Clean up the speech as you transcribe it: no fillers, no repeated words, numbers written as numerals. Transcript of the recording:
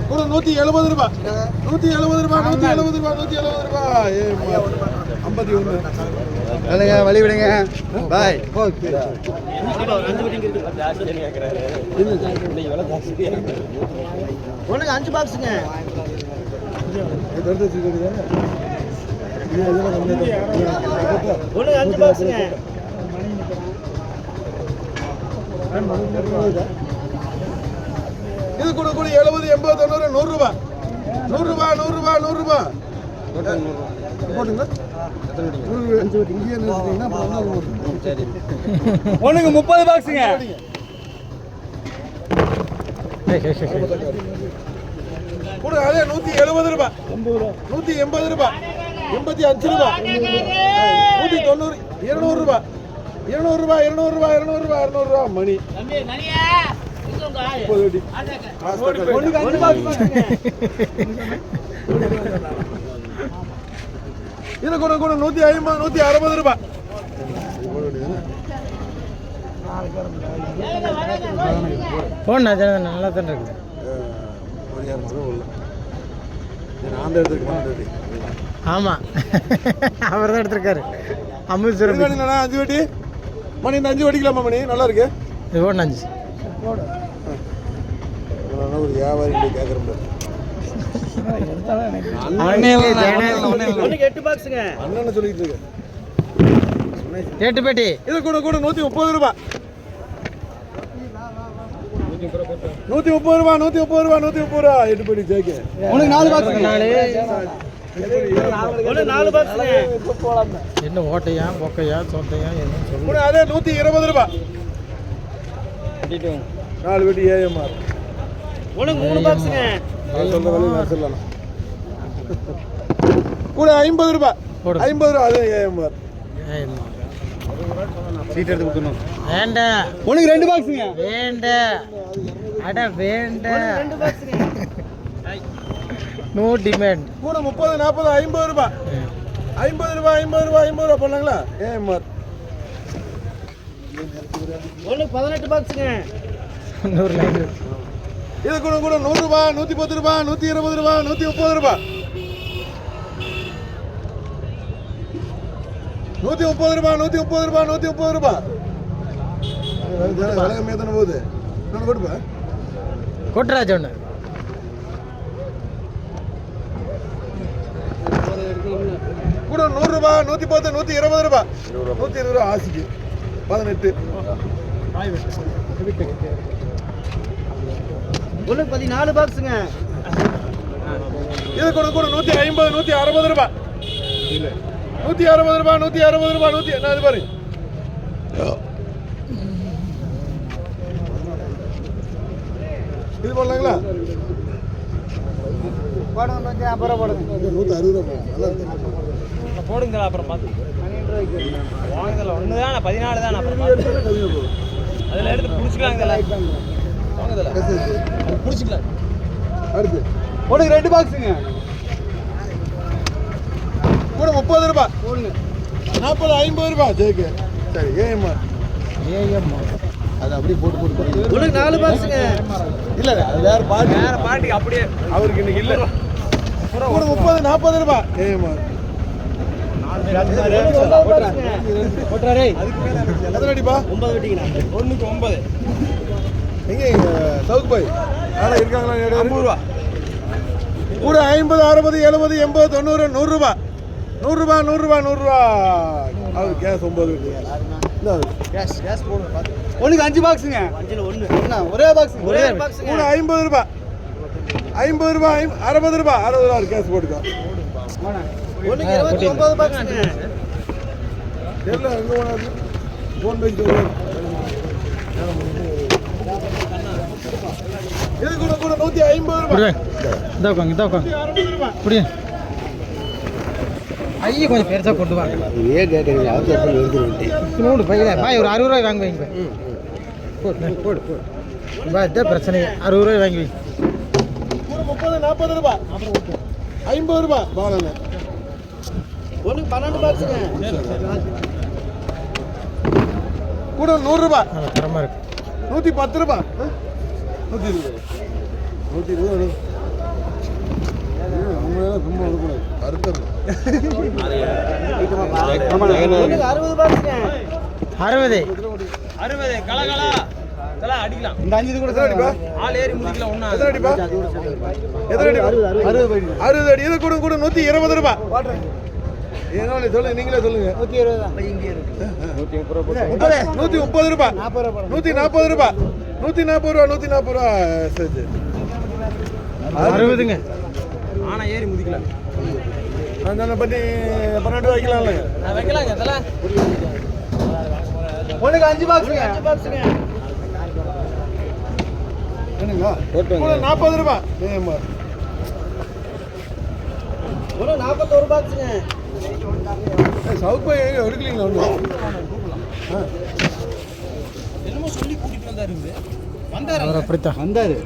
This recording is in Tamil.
கூட 170 ரூபாய் 170 ரூபாய் 170 ரூபாய் 170 ரூபாய் 51 வழி விடுங்க பாய். ஒண்ணுக்கு 5 பாக்ஸுங்க. ஒண்ணுக்கு 5 பாக்ஸுங்க. இது கூட கூட 70 80 90 100 ரூபாய் 100 ரூபாய் 100 ரூபாய் 100 ரூபாய் போட்டுங்க. ஒண்ணுக்கு 30 பாக்ஸுங்க. கூட அதே 170 ரூபாய் 180 ரூபாய் 85 ரூபாய் 190 200 ரூபாய் 200 ரூபாய் 200 ரூபாய் 200 ரூபாய் 200 ரூபாய் மணி. இது கூட கூட 150 160 ரூபாய். போன் நல்லா தான் இருக்கு. ஆமா அவர் தான் எடுத்திருக்காரு. 50 5 வட்டி மணி இந்த 5 வட்டிக்கலாமா மணி நல்லா இருக்கு. இது போடு 5 ஒரு வியாபாரி கேட்குறேன். 8 பாக்ஸுங்க. அண்ணன் சொல்லிட்டு இருக்கு 8 பெட்டி. இது கூட கூட 130 ரூபாய் 130 ரூபாய் 130 ரூபாய் 130 ரூபாய் 8 பெட்டி ஜேகே. உனக்கு 4 பாக்ஸ். ஒண்ணு 4 பாக்ஸுங்க. என்ன ஓட்டையா பொக்கையா சொட்டையா என்ன சொல்லு. கூட அதே 120 ரூபாய் 4 பெட்டி ஏஎம்ஆர். ஒண்ணுக்கு 3 பாக்ஸுங்க. நான் சொல்ற வேலையை நான் சொல்லலாம். கூட 50 ரூபாய் 50 ரூபாய் அதே ஏஎம்ஆர். சீட் எடுத்து கொடுக்கணும். வேண்டாம். உனக்கு 2 பாக்ஸுங்க. வேண்டாம். அட வேண்டாம். 2 பாக்ஸுங்க. No demand. கூட 30 40 50 ரூபாய் 50 ரூபாய் 50 ரூபாய் 50 ரூபாய் பண்ணாங்களா ஏஎம்ஆர். ஒண்ணுக்கு 18 பாக்ஸுங்க. 100 லைன். இது கூட கூட 100 ரூபாய் 110 ரூபாய் 120 ரூபாய் 130 ரூபாய் 130 ரூபாய் 130 ரூபாய் 130 ரூபாய். விலை கம்மியாக தானே போகுது. நான் கொடுப்பா கொட்டராஜ் ஒன்று. கூட 100 ரூபாய் 110 120 ரூபாய் 120 ரூபாய் ஆசிக்கு 18. ஒண்ணுக்கு 14 பாக்ஸுங்க. இது கூட கூட 150 160 ரூபாய் 160 ரூபாய் 160 ரூபாய் 100 என்ன இது பாரு. இது போடலாங்களா அப்புறம் போடுங்க. 160 ரூபாய் நல்லா இருக்கு. போடுங்களா அப்புறம் பார்த்து வாங்கல. ஒன்று தானே 14 தானே. அப்புறம் அதில் எடுத்து பிடிச்சிக்கலாங்க. பிடிச்சிக்கலாம். அடுத்து உனக்கு 2 பாக்ஸுங்க. கூட 30 ரூபாய் 40 50 ரூபாய் ஜேகே. சரி ஏஎம்ஆர் அது அப்படியே போட்டு போட்டு ஒண்ணுக்கு 4 பாக்ஸுங்க. இல்லை அது வேற பாட்டி அப்படியே அவருக்கு இன்னைக்கு இல்லை. கூட 30 40 ரூபாய் ஏஎம்ஆர். எத்தனை அடிப்பா? 9 வெட்டிங்கண்ணா. ஒன்றுக்கு 9. எங்கே சவுத் பாய் ஆனால் இருக்காங்களா? 50 ரூபா. கூட 50 60 70 80 90 100 ரூபாய் 100 ரூபாய் 100 ரூபாய் 100 ரூபாய். அது கேஸ் 9 கேஸ் போடுங்க பார்த்து. ஒன்றுக்கு 5 பாக்ஸுங்க. 5ல 1 என்ன ஒரே பாக்ஸ். ஒரே பாக்ஸுங்க. கூட 50 ரூபாய் 50 ரூபாய் 60 ரூபாய் 60 ரூபாய் கேஸ் போட்டுக்கோ. ஒண்ணுக்கு 29 பாக்ஸுங்க. தெரியல எங்கே போனாது ஃபோன் பேசிட்டு. இது கூட கூட 150 ரூபாய். இதோ உட்காங்க இதோ உட்காங்க. 160 ரூபாய். புரியுது. ஐயே கொஞ்சம் பெருசாக கொண்டு வாங்க. ஏன் கேட்குறீங்க? அவசரத்தில் எடுத்துருவேன். நூறு பாய் ஒரு 60 ரூபாய் வாங்கி வைங்க. போடு போடு போடு பாய். இதான் பிரச்சனை. 60 ரூபாய் வாங்கி வைங்க. கூட 30 40 ரூபாய் 50 ரூபாய் பாலங்க. ஒண்ணுக்கு 12 பாக்ஸுங்க. கூட 100 ரூபாய் தரமாக இருக்கு. 110 ரூபாய் 120 120 சும்மா கொடுக்கூடாது அறுக்கிறது ஒண்ணுக்கு 60 பாக்ஸுங்க 60 கலகலா தல அடிக்கலாம் இந்த 5 இது கூட எத்தனை அடிப்பா ஆள் ஏறி முடிக்கலாம் ஒண்ணா எத்தனை அடிப்பா எத்தனை அடி 60 அடி இதை கூட 120 ரூபாய் என்ன சொல்லுங்க நீங்களே சொல்லுங்க 120 தான் இங்கே இருக்கு 130 ரூபாய் 140 ரூபாய் 140 ரூபாய் 140 ரூபாய் சரி 60ங்க ஆனா ஏறி முடிக்கலாம் நான் பண்ணி 12 வைக்கலாம்ல வைக்கலாங்க தல ஒண்ணுக்கு 5 பாக்ஸுங்க 5 பாக்ஸுங்க என்னங்க 40 ரூபாய் ஏமா ஒரு 41 பாக்ஸுங்க சவுக் போய் எடுக்கலீங்களா ஒன்று என்னமோ சொல்லி கூட்டிட்டு வந்தாரு வந்தாரு வந்தாரு